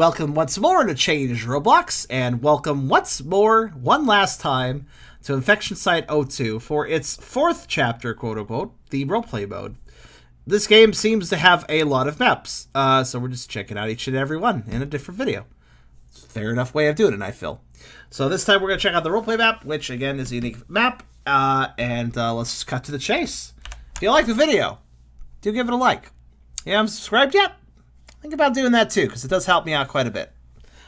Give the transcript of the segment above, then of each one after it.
Welcome once more to Change Roblox, and welcome once more, one last time, to Infection Site 02 for its fourth chapter, quote-unquote, the roleplay mode. This game seems to have a lot of maps, so we're just checking out each and every one in a different video. It's a fair enough way of doing it, I feel. So this time we're going to check out the roleplay map, which, again, is a unique map, and let's just cut to the chase. If you like the video, do give it a like. You haven't subscribed yet? Think about doing that too, because it does help me out quite a bit.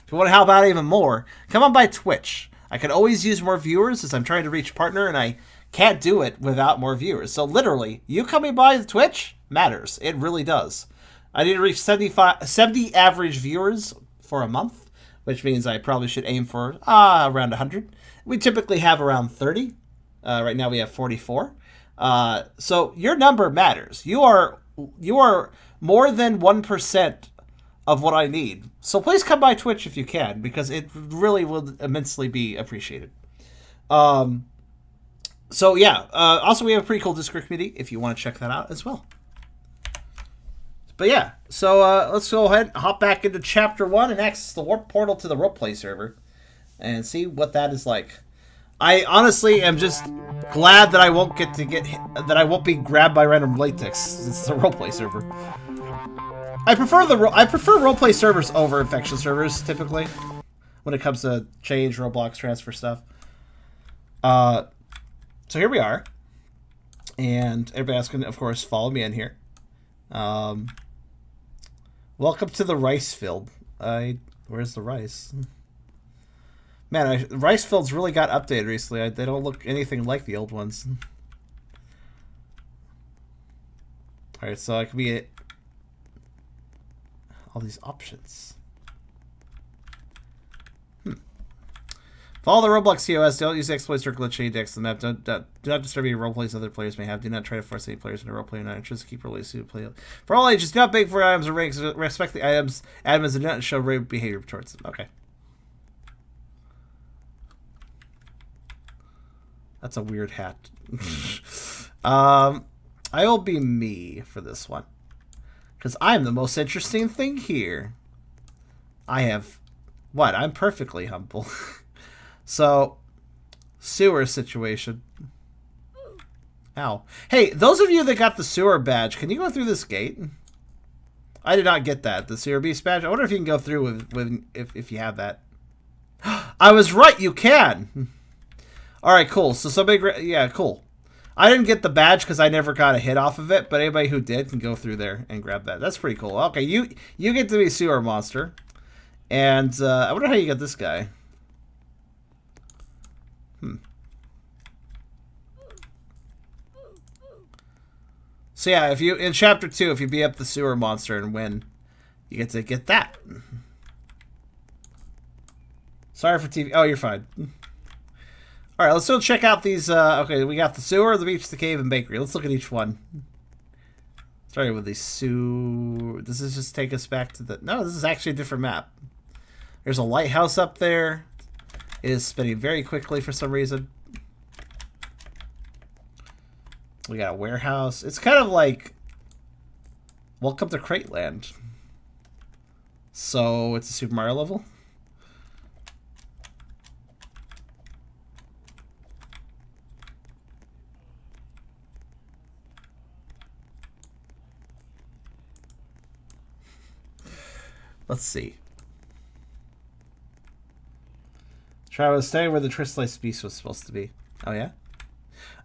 If you want to help out even more, come on by Twitch. I could always use more viewers as I'm trying to reach partner, and I can't do it without more viewers. So literally, you coming by the Twitch matters. It really does. I need to reach 70 average viewers for a month, which means I probably should aim for around 100. We typically have around 30. Right now we have 44. So your number matters. You are more than 1% of what I need. So please come by Twitch if you can, because it really will immensely be appreciated. So yeah, also we have a pretty cool Discord community if you want to check that out as well. But yeah, so let's go ahead and hop back into Chapter 1 and access the warp portal to the roleplay server and see what that is like. I honestly am just glad that I won't be grabbed by random latex. It's a roleplay server. I prefer roleplay servers over infection servers typically when it comes to change, Roblox, transfer stuff. So here we are, and everybody else can of course follow me in here. Welcome to the rice field. Where's the rice? Man, rice fields really got updated recently. They don't look anything like the old ones. Alright, so I can be all these options. Follow the Roblox TOS. Don't use exploits or glitch index the map. Do not disturb any roleplays other players may have. Do not try to force any players into roleplay. Not interested. Keep roleplays to play. For all ages, do not beg for items or ranks. Respect the items. Admins do not show rude behavior towards them. Okay. That's a weird hat. I will be me for this one, because I'm the most interesting thing here. I have what? I'm perfectly humble. So, sewer situation. Ow. Hey, those of you that got the sewer badge, can you go through this gate? I did not get that. The sewer beast badge. I wonder if you can go through if you have that. I was right. You can. All right, cool. So somebody, yeah, cool. I didn't get the badge because I never got a hit off of it, but anybody who did can go through there and grab that. That's pretty cool. Okay, you get to be sewer monster, and I wonder how you get this guy. So yeah, if you in chapter 2, if you beat up the sewer monster and win, you get to get that. Sorry for TV. Oh, you're fine. All right, let's go check out these. Okay, we got the sewer, the beach, the cave, and bakery. Let's look at each one. Starting with the sewer. Does this just take us back to the? No, this is actually a different map. There's a lighthouse up there. It is spinning very quickly for some reason. We got a warehouse. It's kind of like Welcome to Crate Land. So it's a Super Mario level. Let's see. Travis, stay where the Tristlice Beast was supposed to be. Oh, yeah?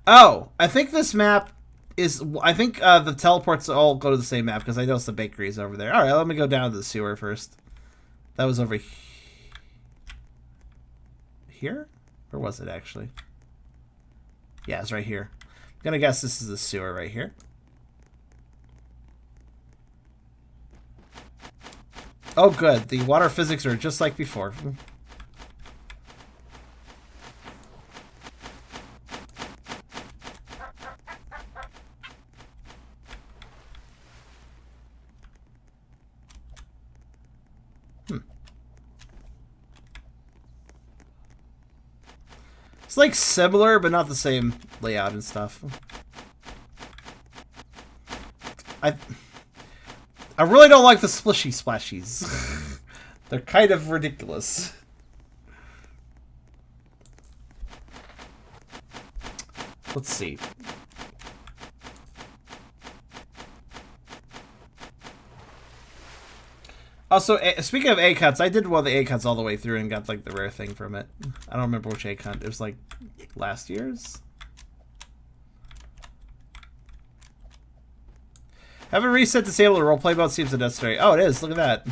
Oh, I think this map is... I think the teleports all go to the same map, because I noticed the bakery is over there. Alright, let me go down to the sewer first. That was over here? Or was it, actually? Yeah, it's right here. I'm gonna guess this is the sewer right here. Oh, good. The water physics are just like before. It's like similar, but not the same layout and stuff. I really don't like the splishy splashies. They're kind of ridiculous. Let's see. Also, speaking of egg hunts, I did one of the egg hunts all the way through and got like the rare thing from it. I don't remember which egg hunt. It was like last year's. Having reset disable the roleplay mode seems unnecessary. Oh, it is. Look at that.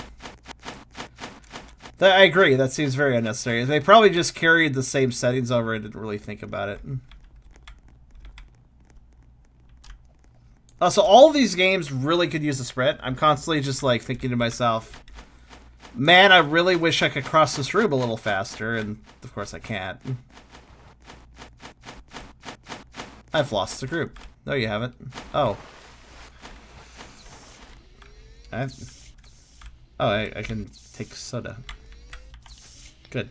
I agree. That seems very unnecessary. They probably just carried the same settings over and didn't really think about it. So all of these games really could use a sprint. I'm constantly just like thinking to myself, man, I really wish I could cross this room a little faster, and of course I can't. I've lost the group. No, you haven't. Oh. I can take soda. Good.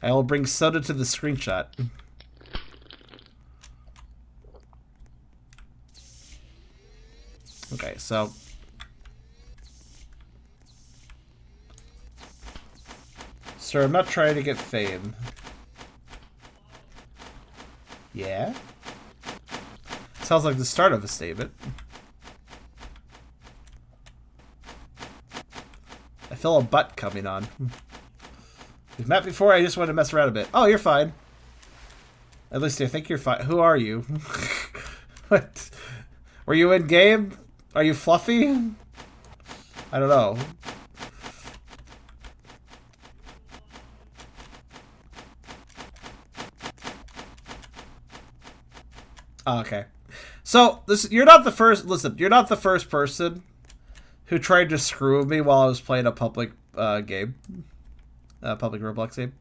I will bring soda to the screenshot. Okay, so... Sir, I'm not trying to get fame. Yeah? Sounds like the start of a statement. I feel a butt coming on. We've met before, I just wanted to mess around a bit. Oh, you're fine. At least I think you're fine. Who are you? What? Were you in game? Are you fluffy? I don't know. Oh, okay. So, you're not the first... Listen, you're not the first person who tried to screw with me while I was playing a public game. Public Roblox game.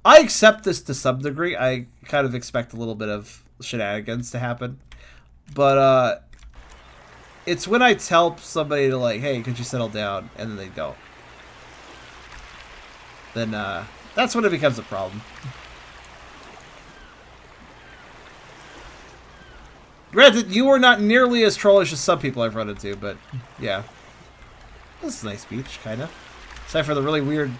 I accept this to some degree. I kind of expect a little bit of shenanigans to happen. But, it's when I tell somebody to, like, hey, could you settle down? And then they don't. Then, that's when it becomes a problem. Granted, you are not nearly as trollish as some people I've run into, but, yeah. This is a nice beach, kind of. Aside for the really weird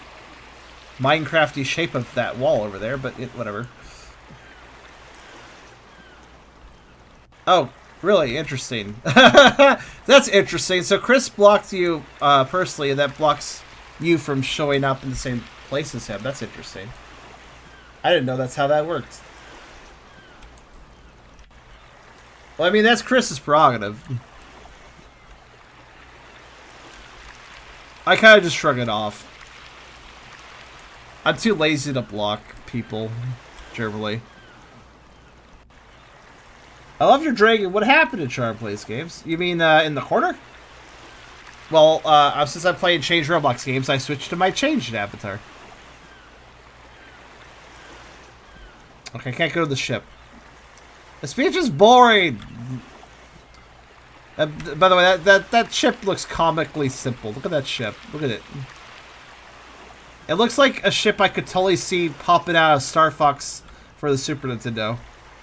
Minecrafty shape of that wall over there, but whatever. Oh, really? Interesting. That's interesting. So Chris blocked you personally, and that blocks you from showing up in the same place as him. That's interesting. I didn't know that's how that worked. Well, I mean, that's Chris's prerogative. I kind of just shrug it off. I'm too lazy to block people, generally. I love your dragon. What happened in Charm Plays games? You mean in the corner? Well, since I'm playing Change Roblox games, I switched to my changed avatar. Okay, I can't go to the ship. The speech is boring. By the way, that ship looks comically simple. Look at that ship. Look at it. It looks like a ship I could totally see popping out of Star Fox for the Super Nintendo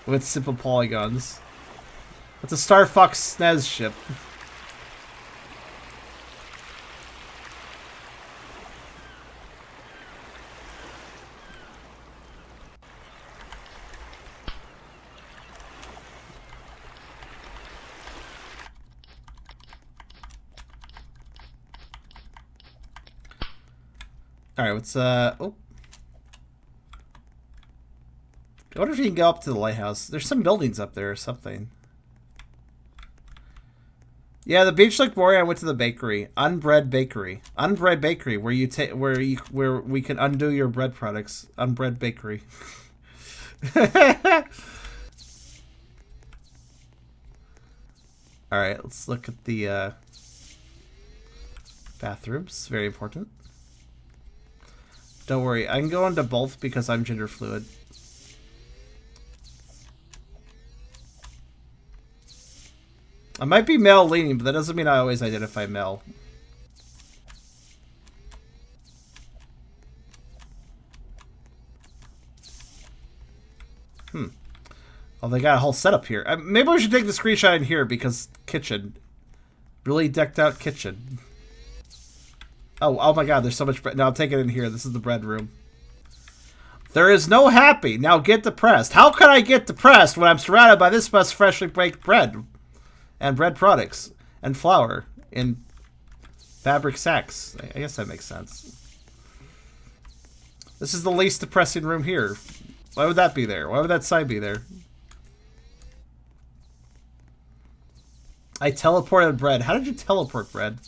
with simple polygons. It's a Star Fox SNES ship. Alright, what's, oh. I wonder if you can go up to the lighthouse. There's some buildings up there or something. Yeah, the beach looked boring. I went to the bakery. Unbread bakery. Unbread bakery, where we can undo your bread products. Unbread bakery. Alright, let's look at the, bathrooms. Very important. Don't worry, I can go into both because I'm gender fluid. I might be male leaning, but that doesn't mean I always identify male. Oh, they got a whole setup here. Maybe we should take the screenshot in here because kitchen. Really decked out kitchen. Oh my god, there's so much bread. No, I'll take it in here. This is the bread room. There is no happy. Now get depressed. How can I get depressed when I'm surrounded by this much freshly baked bread? And bread products. And flour. In fabric sacks. I guess that makes sense. This is the least depressing room here. Why would that be there? Why would that sign be there? I teleported bread. How did you teleport bread?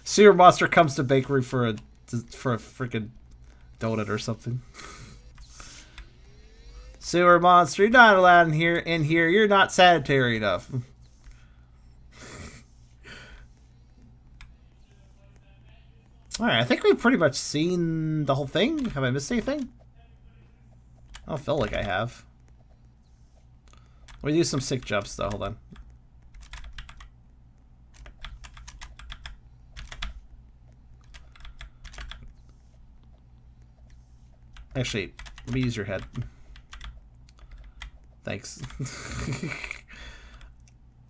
Sewer monster comes to bakery for a freaking donut or something. Sewer monster, you're not allowed in here. You're not sanitary enough. Alright, I think we've pretty much seen the whole thing. Have I missed anything? I don't feel like I have. We do some sick jumps though, hold on. Actually, let me use your head. Thanks.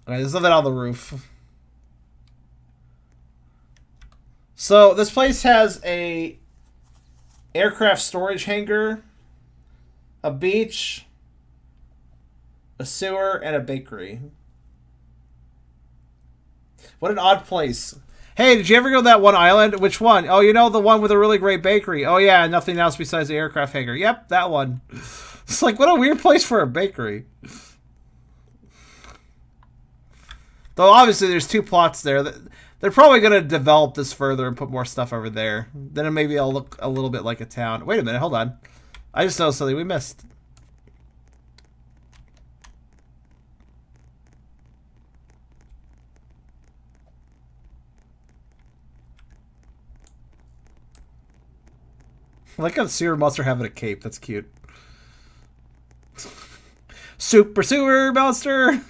Alright, there's nothing on the roof. So, this place has a aircraft storage hangar, a beach, a sewer, and a bakery. What an odd place. Hey, did you ever go to that one island? Which one? Oh, you know, the one with a really great bakery. Oh, yeah, nothing else besides the aircraft hangar. Yep, that one. It's like, what a weird place for a bakery. Though, obviously, there's two plots there. They're probably going to develop this further and put more stuff over there. Then maybe it'll look a little bit like a town. Wait a minute, hold on. I just noticed something we missed. I like how sewer monster having a cape. That's cute. Super sewer monster.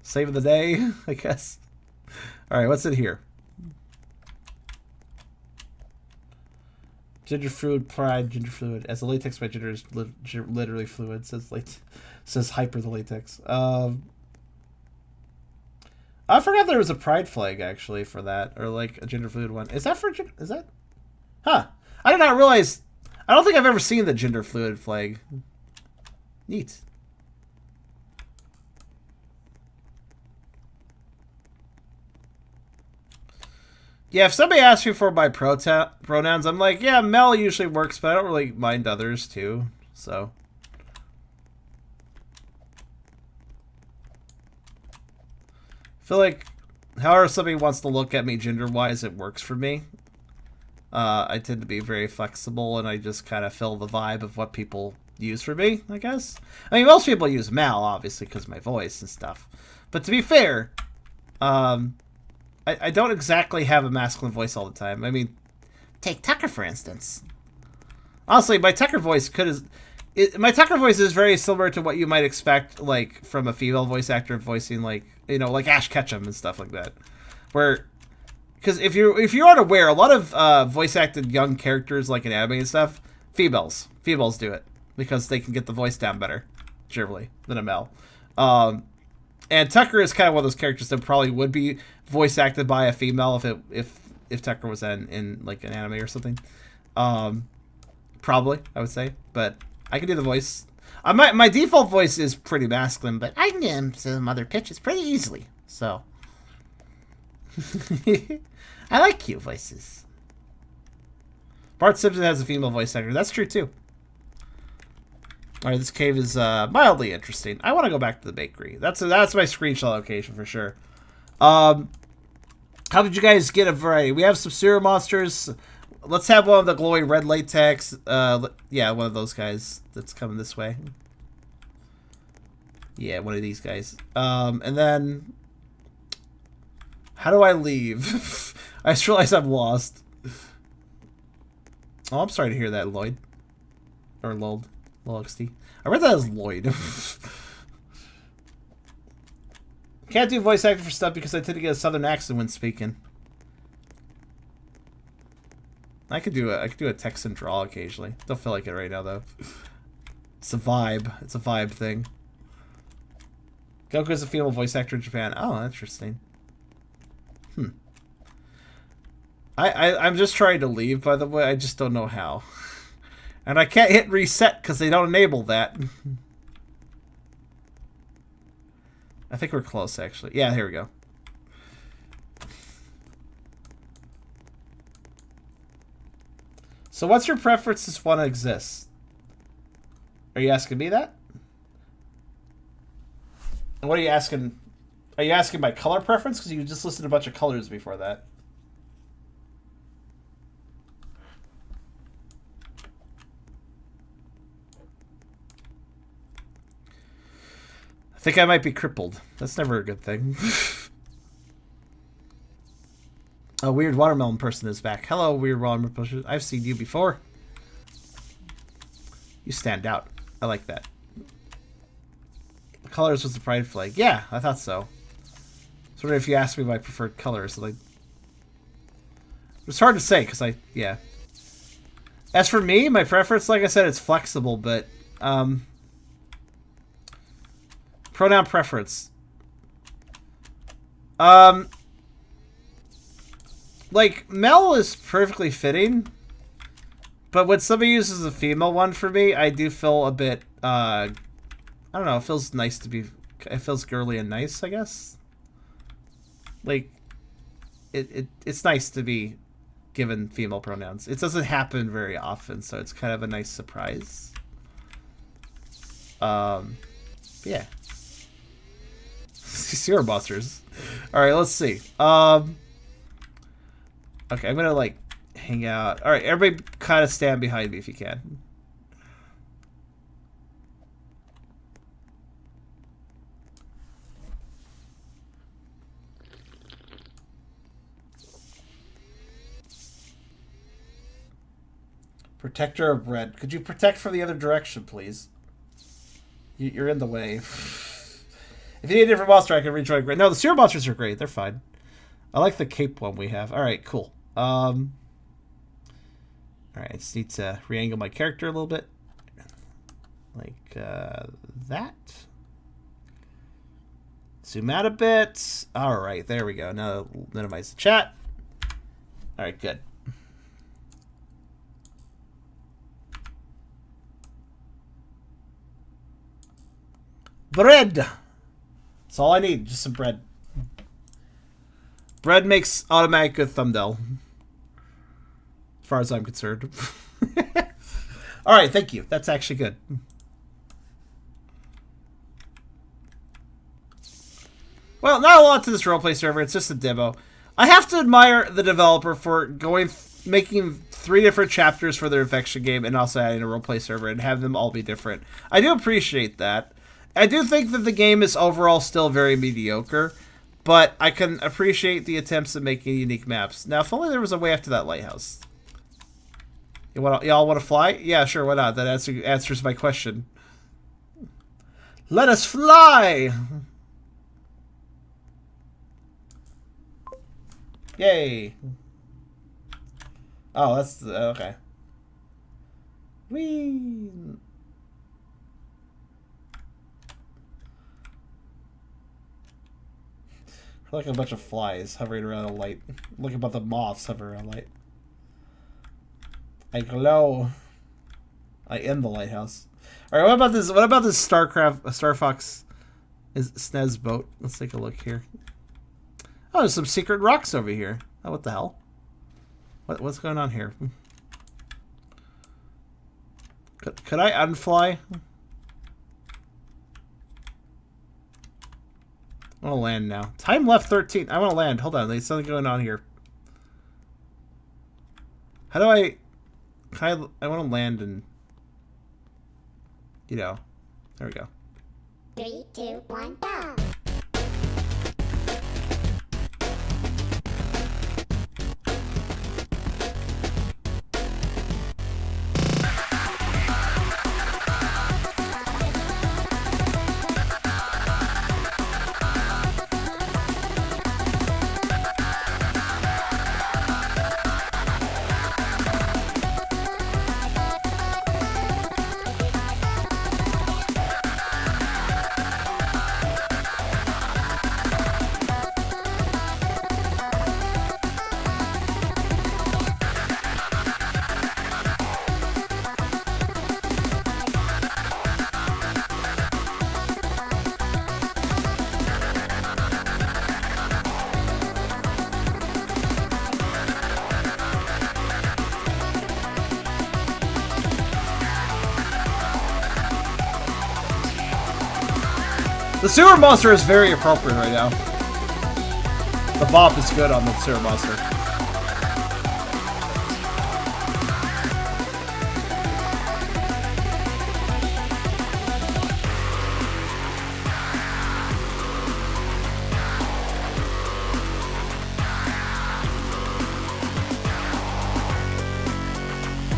Saving the day, I guess. Alright, what's in here? Ginger fluid, pride, ginger fluid. As the latex by ginger is literally fluid, says hyper the latex. I forgot there was a pride flag actually for that, or like a ginger fluid one. Is that for is that? Huh. I did not realize. I don't think I've ever seen the gender fluid flag. Neat. Yeah, if somebody asks me for my pronouns, I'm like, yeah, Mel usually works, but I don't really mind others too. So. I feel like however somebody wants to look at me gender-wise, it works for me. I tend to be very flexible, and I just kind of fill the vibe of what people use for me, I guess. I mean, most people use Mal, obviously, because of my voice and stuff. But to be fair, I don't exactly have a masculine voice all the time. I mean, take Tucker, for instance. Honestly, my Tucker voice my Tucker voice is very similar to what you might expect, like, from a female voice actor voicing, like, you know, like Ash Ketchum and stuff like that. Where... Because if you're unaware, a lot of voice-acted young characters, like in anime and stuff, females do it because they can get the voice down better, generally, than a male. And Tucker is kind of one of those characters that probably would be voice-acted by a female if Tucker was in like an anime or something. Probably, I would say, but I can do the voice. My default voice is pretty masculine, but I can get some other pitches pretty easily. So. I like cute voices. Bart Simpson has a female voice actor. That's true too. Alright, this cave is mildly interesting. I want to go back to the bakery. That's my screenshot location for sure. How did you guys get a variety? We have some sewer monsters. Let's have one of the glowing red latex. Yeah, one of those guys that's coming this way. Yeah, one of these guys. And then... How do I leave? I just realized I'm lost. Oh, I'm sorry to hear that, Lloyd. Or Lold. LXT. I read that as Lloyd. Can't do voice acting for stuff because I tend to get a southern accent when speaking. I could do a Texan drawl occasionally. Don't feel like it right now though. It's a vibe. It's a vibe thing. Goku is a female voice actor in Japan. Oh, interesting. I'm just trying to leave, by the way. I just don't know how. And I can't hit reset because they don't enable that. I think we're close, actually. Yeah, here we go. So what's your preference this one exists? Are you asking me that? And what are you asking? Are you asking my color preference? Because you just listed a bunch of colors before that. I think I might be crippled. That's never a good thing. A weird watermelon person is back. Hello, weird watermelon person. I've seen you before. You stand out. I like that. The colors was the pride flag. Yeah, I thought so. Sort of if you asked me my preferred colors, like, it's hard to say because yeah. As for me, my preference, like I said, it's flexible, but pronoun preference. Like, Mel is perfectly fitting, but when somebody uses a female one for me, I do feel a bit, I don't know, it feels nice to be, it feels girly and nice, I guess. Like, it's nice to be given female pronouns. It doesn't happen very often, so it's kind of a nice surprise. Yeah. Sewer monsters. Alright, let's see. Okay, I'm gonna, like, hang out. Alright, everybody kind of stand behind me if you can. Protector of bread. Could you protect from the other direction, please? You're in the way. If you need a different monster, I can rejoin. No, the sewer monsters are great. They're fine. I like the cape one we have. Alright, cool. Alright, I just need to re-angle my character a little bit. Like, that. Zoom out a bit. Alright, there we go. Now minimize the chat. Alright, good. Bread! That's all I need, just some bread. Bread makes automatic good thumbnail. As far as I'm concerned. Alright, thank you. That's actually good. Well, not a lot to this roleplay server. It's just a demo. I have to admire the developer for making 3 different chapters for their infection game and also adding a roleplay server and having them all be different. I do appreciate that. I do think that the game is overall still very mediocre, but I can appreciate the attempts at making unique maps. Now, if only there was a way up to that lighthouse. Y'all want to fly? Yeah, sure, why not? That answers my question. Let us fly! Yay! Oh, that's okay. Whee! Like a bunch of flies hovering around a light. Look about the moths hovering around light. I glow. I am the lighthouse. Alright, what about this? What about this Star Fox SNES boat? Let's take a look here. Oh, there's some secret rocks over here. Oh, what the hell? What's going on here? Could I unfly? I want to land now. Time left 13. I want to land. Hold on. There's something going on here. How do I... I want to land and... You know. There we go. 3, 2, 1, go! The sewer monster is very appropriate right now. The bop is good on the sewer monster.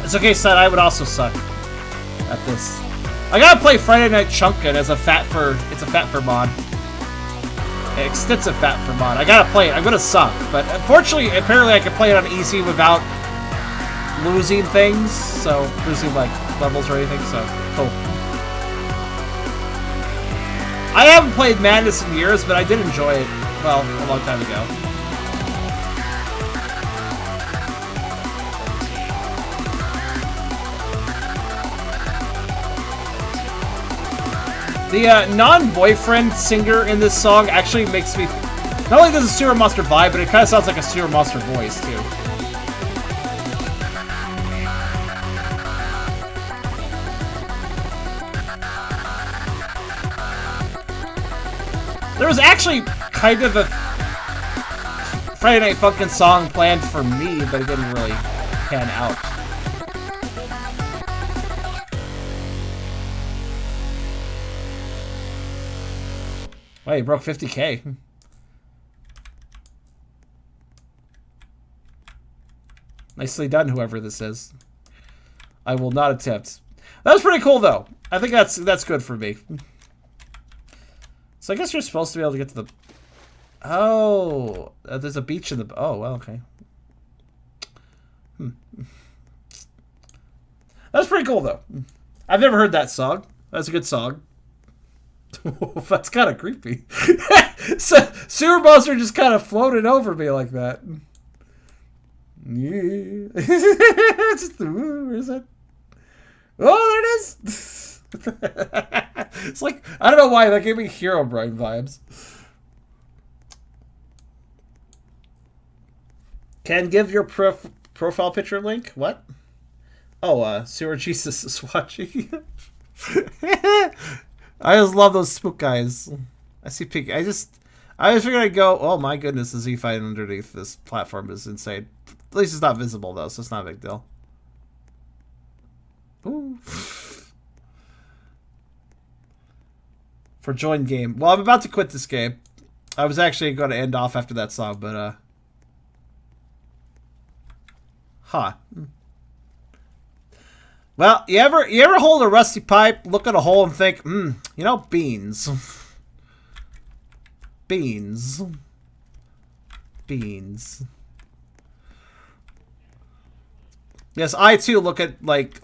It's okay, son. I would also suck at this. I gotta play Friday Night Chunkin' as a fat fur. It's a fat fur mod. An extensive fat fur mod. I gotta play it. I'm gonna suck, but unfortunately, apparently, I can play it on easy without losing things. So losing like levels or anything. So cool. I haven't played Madness in years, but I did enjoy it. Well, a long time ago. The non-boyfriend singer in this song actually makes me... Not only does a sewer monster vibe, but it kind of sounds like a sewer monster voice, too. There was actually kind of a Friday Night Funkin' song planned for me, but it didn't really pan out. Wow, you broke 50K. Nicely done, whoever this is. I will not attempt. That was pretty cool, though. I think that's good for me. So I guess you're supposed to be able to get to the... Oh, there's a beach in the... Oh, well, okay. That's pretty cool, though. I've never heard that song. That's a good song. That's kind of creepy. So, sewer monster just kind of floated over me like that. Yeah. Where is it? Oh, there it is. It's like, I don't know why, that gave me Hero Brain vibes. Can give your profile picture link? What? Oh, Sewer Jesus is watching. I just love those spook guys. I see pink. I just figured I'd go, oh my goodness, the Z fight underneath this platform is insane. At least it's not visible though, so it's not a big deal. Ooh. For join game. Well, I'm about to quit this game. I was actually going to end off after that song, but huh. Well, you ever hold a rusty pipe, look at a hole, and think, you know, beans. Beans. Beans. Yes, I too look at, like,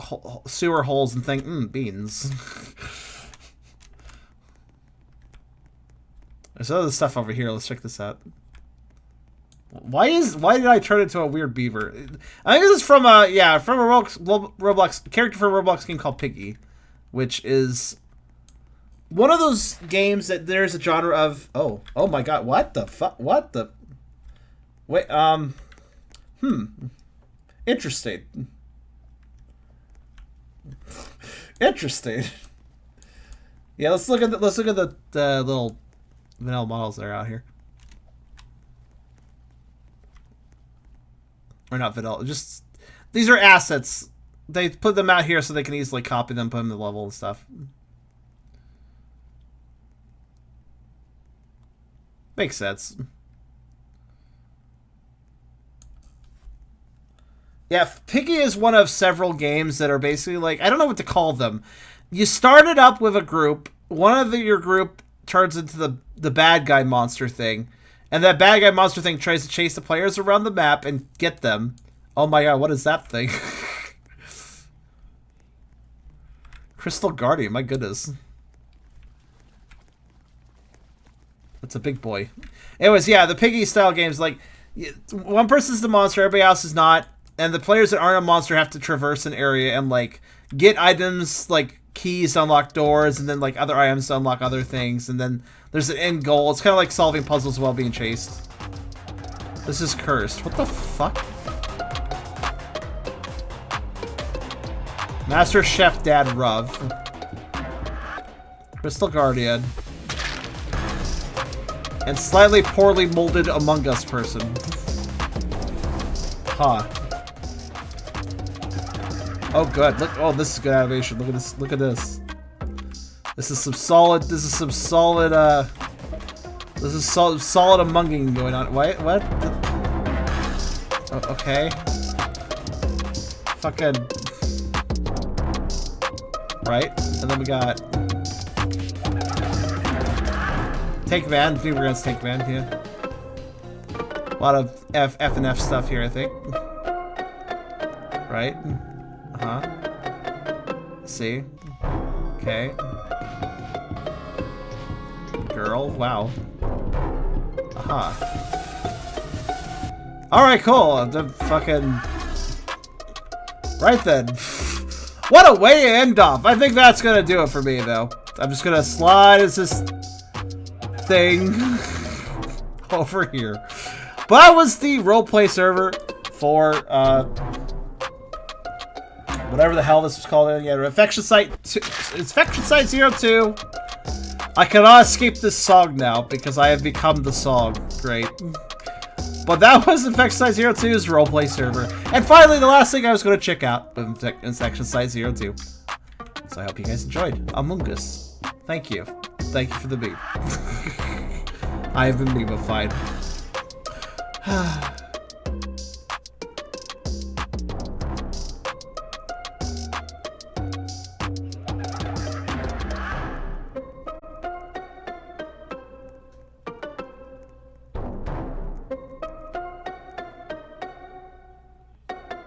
sewer holes and think, beans. There's other stuff over here. Let's check this out. Why did I turn into a weird beaver? I think this is from a Roblox character from a Roblox game called Piggy, which is one of those games that there's a genre of. Oh my god! What the fuck? What the? Wait. Interesting. Interesting. Yeah, let's look at the little vanilla models that are out here. Or not vanilla, just... These are assets. They put them out here so they can easily copy them, put them in the level and stuff. Makes sense. Yeah, Piggy is one of several games that are basically like... I don't know what to call them. You started up with a group. One of your group turns into the bad guy monster thing. And that bad guy monster thing tries to chase the players around the map and get them. Oh my god, what is that thing? Crystal Guardian, my goodness. That's a big boy. Anyways, yeah, the Piggy style games, like, one person's the monster, everybody else is not. And the players that aren't a monster have to traverse an area and, like, get items, like, keys to unlock doors, and then, like, other items to unlock other things, and then there's an end goal. It's kind of like solving puzzles while being chased. This is cursed. What the fuck? Master Chef Dad Ruv. Crystal Guardian. and slightly poorly molded Among Us person. Huh. Oh, good. Look. Oh, this is good animation. Look at this. Look at this. This is some solid. This is some solid. This is solid amonging going on. Wait, what? Oh, okay. Fucking. Right, and then we got Take Van. I think we're gonna Take Van here. A lot of F and F stuff here, I think. Right? See? Okay. Girl, wow. Alright, cool. The fucking. Right then. What a way to end off. I think that's gonna do it for me, though. I'm just gonna slide as this thing over here. But that was the roleplay server for, whatever the hell this was called. Yeah, Infection Site 02. I cannot escape this song now because I have become the song. Great. But that was Infection Site 02's roleplay server. And finally, the last thing I was going to check out was Infection Site 02. So I hope you guys enjoyed Among Us. Thank you. Thank you for the meme. I have been memeified.